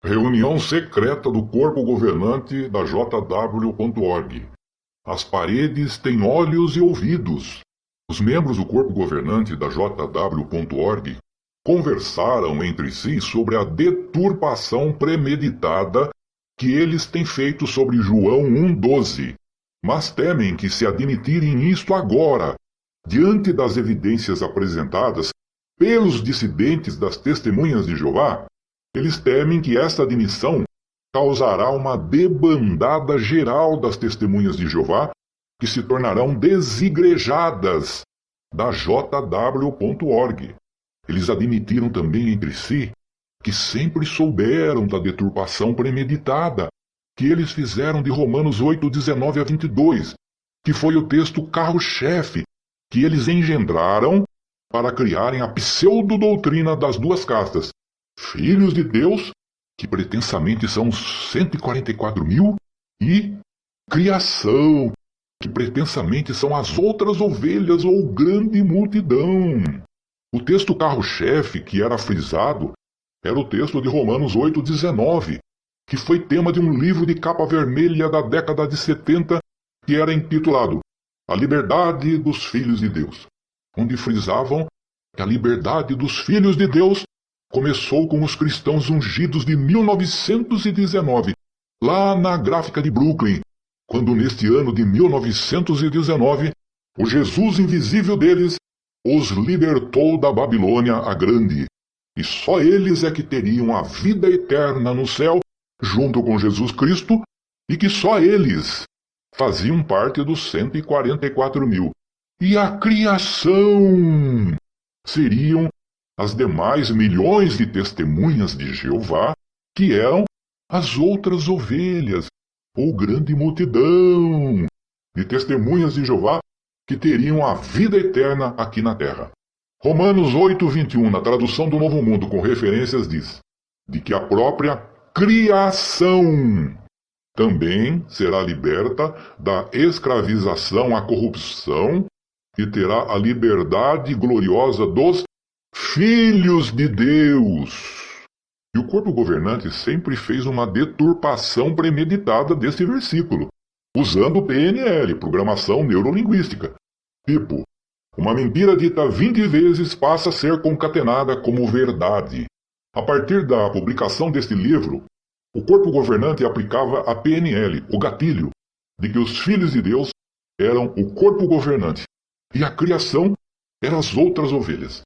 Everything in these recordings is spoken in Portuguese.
Reunião secreta do corpo governante da JW.org. As paredes têm olhos e ouvidos. Os membros do corpo governante da JW.org conversaram entre si sobre a deturpação premeditada que eles têm feito sobre João 1,12, mas temem que, se admitirem isto agora, diante das evidências apresentadas pelos dissidentes das Testemunhas de Jeová, eles temem que esta admissão causará uma debandada geral das Testemunhas de Jeová, que se tornarão desigrejadas da JW.org. Eles admitiram também entre si que sempre souberam da deturpação premeditada que eles fizeram de Romanos 8:19 a 22, que foi o texto carro-chefe que eles engendraram para criarem a pseudo-doutrina das duas castas, filhos de Deus, que pretensamente são 144 mil, e criação, que pretensamente são as outras ovelhas ou grande multidão. O texto carro-chefe que era frisado era o texto de Romanos 8:19, que foi tema de um livro de capa vermelha da década de 70, que era intitulado A Liberdade dos Filhos de Deus, onde frisavam que a liberdade dos filhos de Deus começou com os cristãos ungidos de 1919, lá na gráfica de Brooklyn, quando neste ano de 1919, o Jesus invisível deles os libertou da Babilônia a Grande, e só eles é que teriam a vida eterna no céu, junto com Jesus Cristo, e que só eles faziam parte dos 144 mil. E a criação seriam as demais milhões de testemunhas de Jeová, que eram as outras ovelhas, ou grande multidão de testemunhas de Jeová que teriam a vida eterna aqui na terra. Romanos 8:21, na tradução do Novo Mundo com referências, diz de que a própria criação também será liberta da escravização à corrupção e terá a liberdade gloriosa dos filhos de Deus. E o corpo governante sempre fez uma deturpação premeditada desse versículo, usando o PNL, Programação Neurolinguística. Tipo, uma mentira dita 20 vezes passa a ser concatenada como verdade. A partir da publicação deste livro, o corpo governante aplicava a PNL, o gatilho, de que os filhos de Deus eram o corpo governante e a criação eram as outras ovelhas.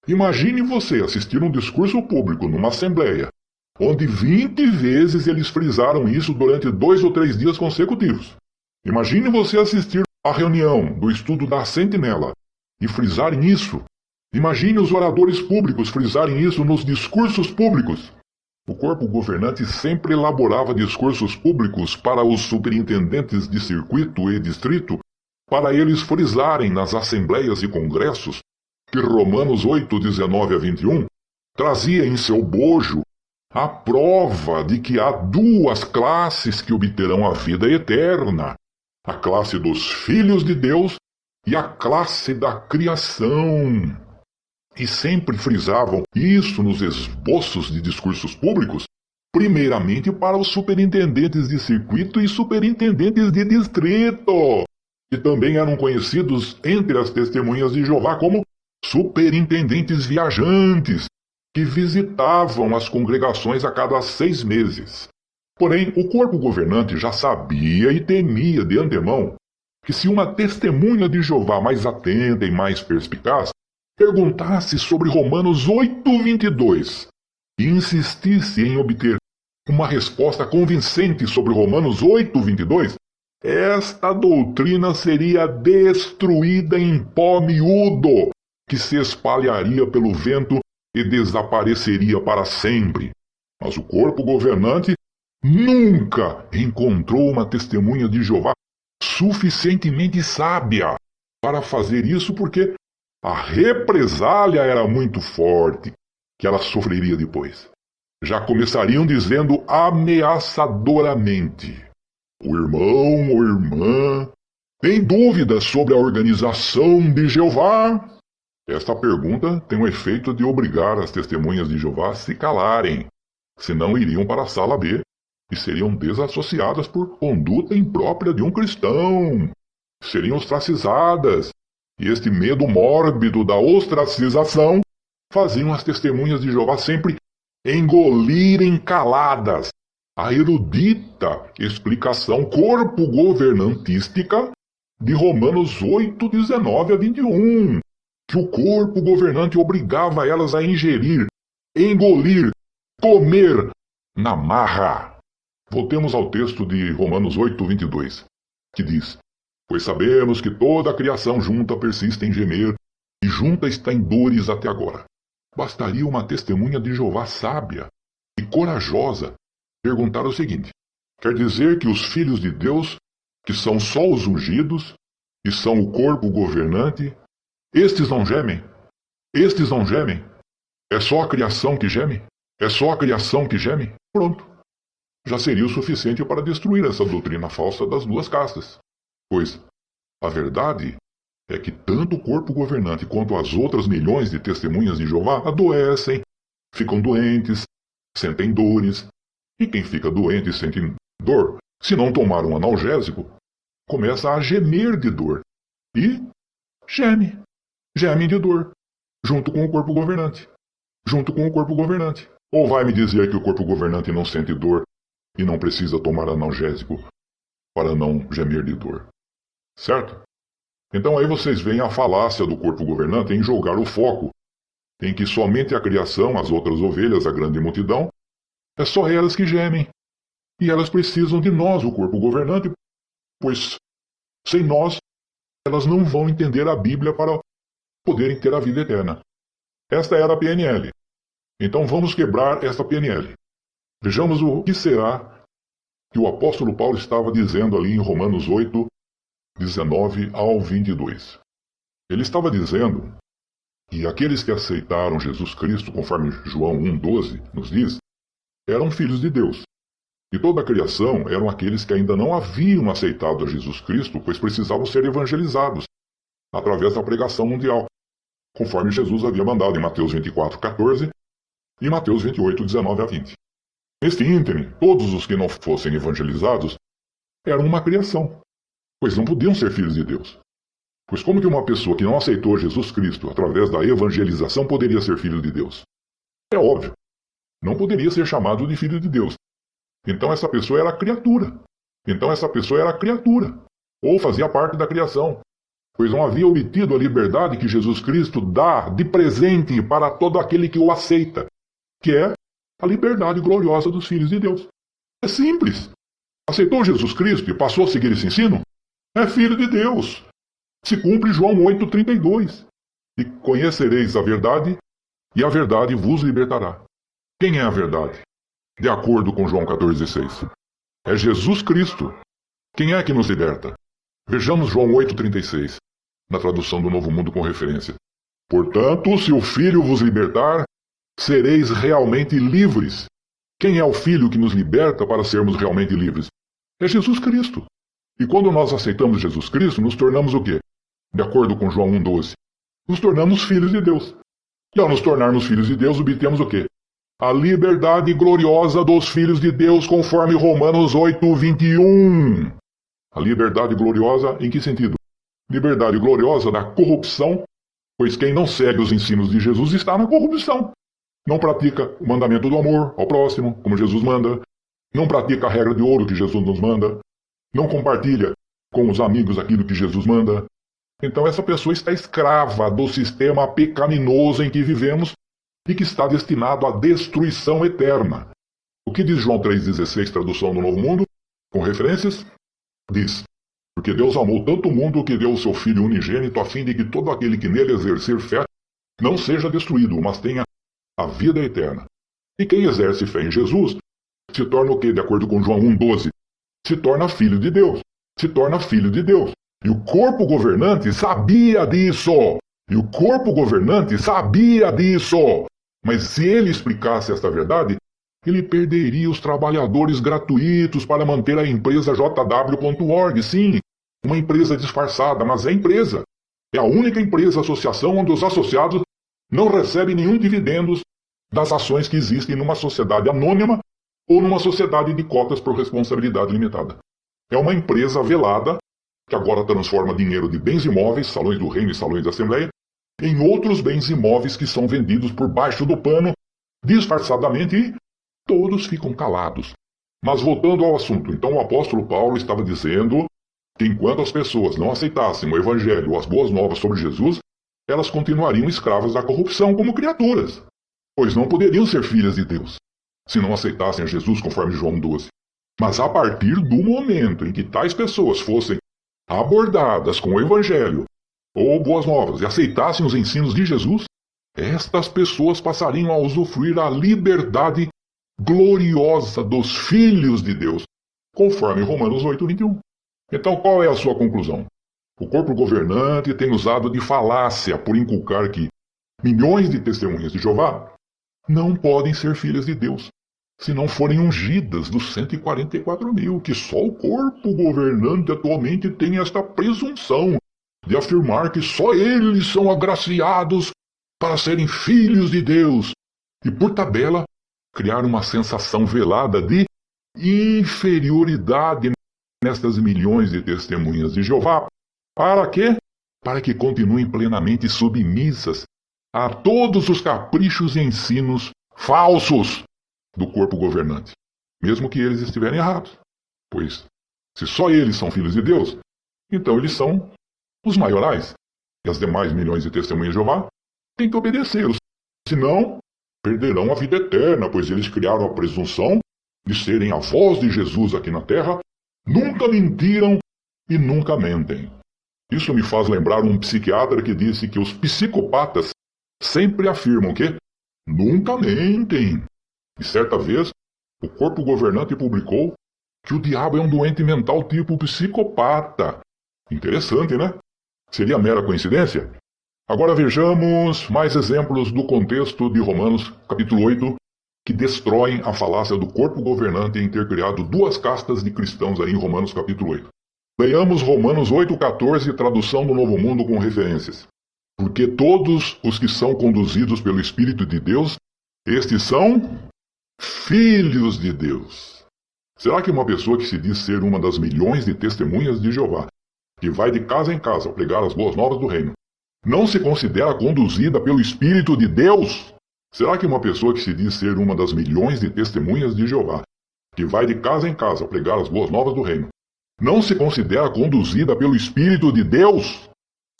Imagine você assistir um discurso público numa assembleia, onde 20 vezes eles frisaram isso durante 2 ou 3 dias consecutivos. Imagine você assistir à reunião do estudo da Sentinela e frisarem isso. Imagine os oradores públicos frisarem isso nos discursos públicos. O corpo governante sempre elaborava discursos públicos para os superintendentes de circuito e distrito, para eles frisarem nas assembleias e congressos que Romanos 8:19 a 21 trazia em seu bojo a prova de que há duas classes que obterão a vida eterna: a classe dos filhos de Deus e a classe da criação. E sempre frisavam isso nos esboços de discursos públicos, primeiramente para os superintendentes de circuito e superintendentes de distrito, que também eram conhecidos entre as testemunhas de Jeová como superintendentes viajantes, que visitavam as congregações a cada 6 meses. Porém, o corpo governante já sabia e temia de antemão que, se uma testemunha de Jeová mais atenta e mais perspicaz perguntasse sobre Romanos 8:22 e insistisse em obter uma resposta convincente sobre Romanos 8:22, esta doutrina seria destruída em pó miúdo, que se espalharia pelo vento e desapareceria para sempre. Mas o corpo governante nunca encontrou uma testemunha de Jeová suficientemente sábia para fazer isso, porque a represália era muito forte que ela sofreria depois. Já começariam dizendo ameaçadoramente: o irmão ou irmã tem dúvidas sobre a organização de Jeová? Esta pergunta tem o efeito de obrigar as testemunhas de Jeová a se calarem, senão iriam para a sala B e seriam desassociadas por conduta imprópria de um cristão. Seriam ostracizadas, e este medo mórbido da ostracização faziam as testemunhas de Jeová sempre engolirem caladas a erudita explicação corpo-governantística de Romanos 8, 19 a 21, que o corpo governante obrigava elas a ingerir, engolir, comer na marra. Voltemos ao texto de Romanos 8, 22, que diz: Pois sabemos que toda a criação junta persiste em gemer, e junta está em dores até agora. Bastaria uma testemunha de Jeová sábia e corajosa perguntar o seguinte: quer dizer que os filhos de Deus, que são só os ungidos, e são o corpo governante, estes não gemem? Estes não gemem? É só a criação que geme? É só a criação que geme? Pronto. Já seria o suficiente para destruir essa doutrina falsa das duas castas. Pois a verdade é que tanto o corpo governante quanto as outras milhões de testemunhas de Jeová adoecem, ficam doentes, sentem dores. E quem fica doente e sente dor, se não tomar um analgésico, começa a gemer de dor. E geme. Geme de dor. Junto com o corpo governante. Junto com o corpo governante. Ou vai me dizer que o corpo governante não sente dor e não precisa tomar analgésico para não gemer de dor? Certo? Então aí vocês veem a falácia do corpo governante em jogar o foco em que somente a criação, as outras ovelhas, a grande multidão, é só elas que gemem. E elas precisam de nós, o corpo governante, pois sem nós elas não vão entender a Bíblia para poderem ter a vida eterna. Esta era a PNL. Então vamos quebrar esta PNL. Vejamos o que será que o apóstolo Paulo estava dizendo ali em Romanos 8, 19 ao 22. Ele estava dizendo que aqueles que aceitaram Jesus Cristo, conforme João 1,12 nos diz, eram filhos de Deus. E toda a criação eram aqueles que ainda não haviam aceitado a Jesus Cristo, pois precisavam ser evangelizados através da pregação mundial, conforme Jesus havia mandado em Mateus 24:14 e Mateus 28:19 a 20. Neste ínterim, todos os que não fossem evangelizados eram uma criação, pois não podiam ser filhos de Deus. Pois como que uma pessoa que não aceitou Jesus Cristo através da evangelização poderia ser filho de Deus? É óbvio. Não poderia ser chamado de filho de Deus. Então essa pessoa era criatura. Ou fazia parte da criação, pois não havia obtido a liberdade que Jesus Cristo dá de presente para todo aquele que o aceita, que é a liberdade gloriosa dos filhos de Deus. É simples. Aceitou Jesus Cristo e passou a seguir esse ensino? É filho de Deus. Se cumpre João 8,32. E conhecereis a verdade, e a verdade vos libertará. Quem é a verdade? De acordo com João 14,16. É Jesus Cristo. Quem é que nos liberta? Vejamos João 8,36, na tradução do Novo Mundo com referência. Portanto, se o Filho vos libertar, sereis realmente livres. Quem é o Filho que nos liberta para sermos realmente livres? É Jesus Cristo. E quando nós aceitamos Jesus Cristo, nos tornamos o quê? De acordo com João 1,12. Nos tornamos filhos de Deus. E ao nos tornarmos filhos de Deus, obtemos o quê? A liberdade gloriosa dos filhos de Deus, conforme Romanos 8:21. A liberdade gloriosa em que sentido? Liberdade gloriosa da corrupção, pois quem não segue os ensinos de Jesus está na corrupção. Não pratica o mandamento do amor ao próximo, como Jesus manda. Não pratica a regra de ouro que Jesus nos manda. Não compartilha com os amigos aquilo que Jesus manda. Então essa pessoa está escrava do sistema pecaminoso em que vivemos e que está destinado à destruição eterna. O que diz João 3,16, tradução do Novo Mundo, com referências? Diz: porque Deus amou tanto o mundo que deu o seu Filho unigênito, a fim de que todo aquele que nele exercer fé não seja destruído, mas tenha a vida eterna. E quem exerce fé em Jesus se torna o quê? De acordo com João 1,12. Se torna filho de Deus. Se torna filho de Deus. E o corpo governante sabia disso. Mas se ele explicasse esta verdade, ele perderia os trabalhadores gratuitos para manter a empresa JW.org. Sim, uma empresa disfarçada, mas é empresa. É a única empresa associação onde os associados não recebem nenhum dividendos das ações que existem numa sociedade anônima ou numa sociedade de cotas por responsabilidade limitada. É uma empresa velada que agora transforma dinheiro de bens imóveis, salões do reino e salões da Assembleia, em outros bens imóveis que são vendidos por baixo do pano, disfarçadamente, e todos ficam calados. Mas voltando ao assunto, então o apóstolo Paulo estava dizendo que enquanto as pessoas não aceitassem o evangelho ou as boas novas sobre Jesus, elas continuariam escravas da corrupção como criaturas, pois não poderiam ser filhas de Deus, se não aceitassem a Jesus conforme João 12. Mas a partir do momento em que tais pessoas fossem abordadas com o evangelho ou boas novas e aceitassem os ensinos de Jesus, estas pessoas passariam a usufruir a liberdade gloriosa dos filhos de Deus, conforme Romanos 8:21. Então qual é a sua conclusão? O corpo governante tem usado de falácia por inculcar que milhões de testemunhas de Jeová não podem ser filhas de Deus se não forem ungidas dos 144 mil, que só o corpo governante atualmente tem esta presunção de afirmar que só eles são agraciados para serem filhos de Deus e, por tabela, criar uma sensação velada de inferioridade nestas milhões de testemunhas de Jeová. Para quê? Para que continuem plenamente submissas a todos os caprichos e ensinos falsos do corpo governante, mesmo que eles estiverem errados. Pois, se só eles são filhos de Deus, então eles são os maiorais, e as demais milhões de testemunhas de Jeová têm que obedecê-los. Senão, perderão a vida eterna, pois eles criaram a presunção de serem a voz de Jesus aqui na terra, nunca mentiram e nunca mentem. Isso me faz lembrar um psiquiatra que disse que os psicopatas sempre afirmam que nunca mentem. E certa vez, o corpo governante publicou que o diabo é um doente mental tipo psicopata. Interessante, né? Seria mera coincidência? Agora vejamos mais exemplos do contexto de Romanos capítulo 8, que destroem a falácia do corpo governante em ter criado duas castas de cristãos aí em Romanos capítulo 8. Leiamos Romanos 8,14, tradução do Novo Mundo com referências. Porque todos os que são conduzidos pelo Espírito de Deus, estes são filhos de Deus. Será que uma pessoa que se diz ser uma das milhões de testemunhas de Jeová, que vai de casa em casa pregar as boas novas do reino, não se considera conduzida pelo Espírito de Deus? Será que uma pessoa que se diz ser uma das milhões de testemunhas de Jeová, que vai de casa em casa pregar as boas novas do reino, não se considera conduzida pelo Espírito de Deus?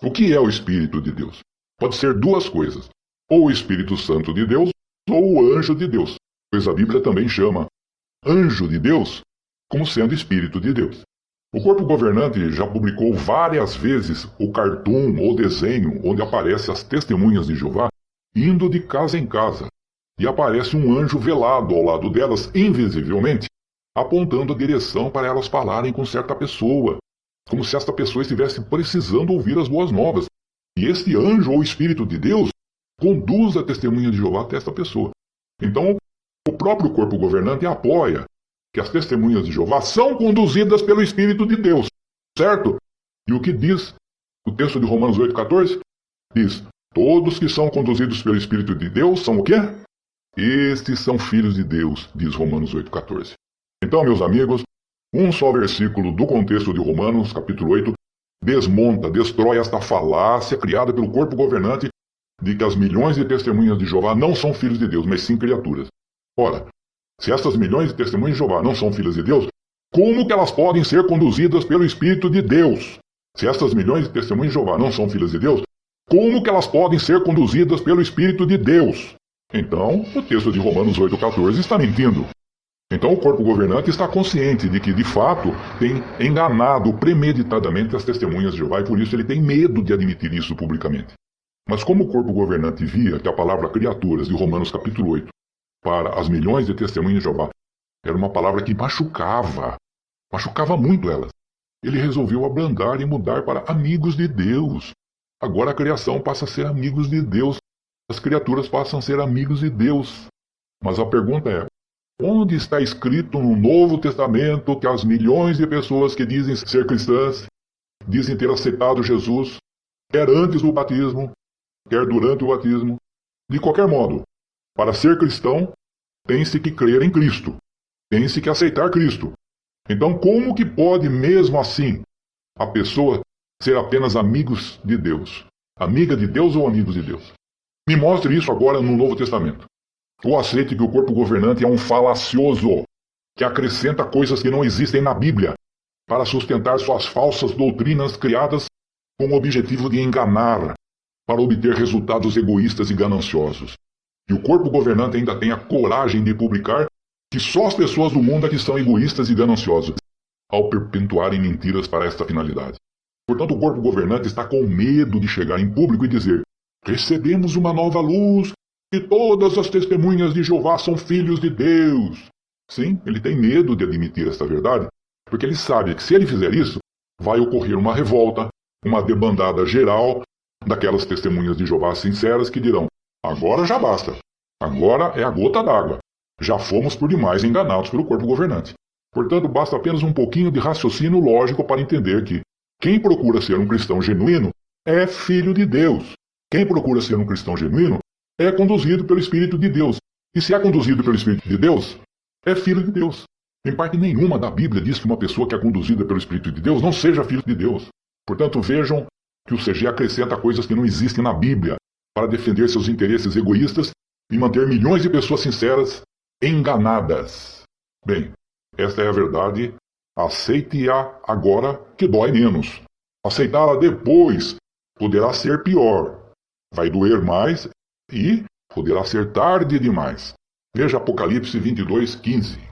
O que é o Espírito de Deus? Pode ser duas coisas, ou o Espírito Santo de Deus, ou o anjo de Deus, pois a Bíblia também chama anjo de Deus como sendo Espírito de Deus. O corpo governante já publicou várias vezes o cartoon ou desenho onde aparecem as testemunhas de Jeová indo de casa em casa, e aparece um anjo velado ao lado delas, invisivelmente, apontando a direção para elas falarem com certa pessoa, como se esta pessoa estivesse precisando ouvir as boas novas. E este anjo ou Espírito de Deus conduz a testemunha de Jeová até esta pessoa. Então, o próprio corpo governante apoia que as testemunhas de Jeová são conduzidas pelo Espírito de Deus, certo? E o que diz o texto de Romanos 8,14? Diz, todos que são conduzidos pelo Espírito de Deus são o quê? Estes são filhos de Deus, diz Romanos 8,14. Então, meus amigos, um só versículo do contexto de Romanos, capítulo 8, desmonta, destrói esta falácia criada pelo corpo governante de que as milhões de testemunhas de Jeová não são filhos de Deus, mas sim criaturas. Ora, se estas milhões de testemunhas de Jeová não são filhas de Deus, como que elas podem ser conduzidas pelo Espírito de Deus? Se estas milhões de testemunhas de Jeová não são filhas de Deus, como que elas podem ser conduzidas pelo Espírito de Deus? Então, o texto de Romanos 8,14 está mentindo. Então, o corpo governante está consciente de que, de fato, tem enganado premeditadamente as testemunhas de Jeová e por isso ele tem medo de admitir isso publicamente. Mas como o corpo governante via que a palavra criaturas de Romanos capítulo 8 para as milhões de testemunhas de Jeová era uma palavra que machucava muito elas, ele resolveu abrandar e mudar para amigos de Deus. Agora a criação passa a ser amigos de Deus, as criaturas passam a ser amigos de Deus. Mas a pergunta é, onde está escrito no Novo Testamento que as milhões de pessoas que dizem ser cristãs, dizem ter aceitado Jesus, quer antes do batismo, quer durante o batismo, de qualquer modo, Para ser cristão, tem-se que crer em Cristo. Tem-se que aceitar Cristo. Então, como que pode, mesmo assim, a pessoa ser apenas amigos de Deus? Amiga de Deus ou amigos de Deus? Me mostre isso agora no Novo Testamento. Ou aceite que o corpo governante é um falacioso, que acrescenta coisas que não existem na Bíblia, para sustentar suas falsas doutrinas criadas com o objetivo de enganar, para obter resultados egoístas e gananciosos. E o corpo governante ainda tem a coragem de publicar que só as pessoas do mundo é que são egoístas e gananciosas, ao perpetuarem mentiras para esta finalidade. Portanto, o corpo governante está com medo de chegar em público e dizer: recebemos uma nova luz, e todas as testemunhas de Jeová são filhos de Deus. Sim, ele tem medo de admitir esta verdade, porque ele sabe que se ele fizer isso, vai ocorrer uma revolta, uma debandada geral daquelas testemunhas de Jeová sinceras que dirão: agora já basta, agora é a gota d'água, já fomos por demais enganados pelo corpo governante. Portanto, basta apenas um pouquinho de raciocínio lógico para entender que quem procura ser um cristão genuíno é filho de Deus. Quem procura ser um cristão genuíno é conduzido pelo Espírito de Deus. E se é conduzido pelo Espírito de Deus, é filho de Deus. Em parte nenhuma da Bíblia diz que uma pessoa que é conduzida pelo Espírito de Deus não seja filho de Deus. Portanto, vejam que o CG acrescenta coisas que não existem na Bíblia para defender seus interesses egoístas e manter milhões de pessoas sinceras enganadas. Bem, esta é a verdade. Aceite-a agora, que dói menos. Aceitá-la depois poderá ser pior. Vai doer mais e poderá ser tarde demais. Veja Apocalipse 22:15.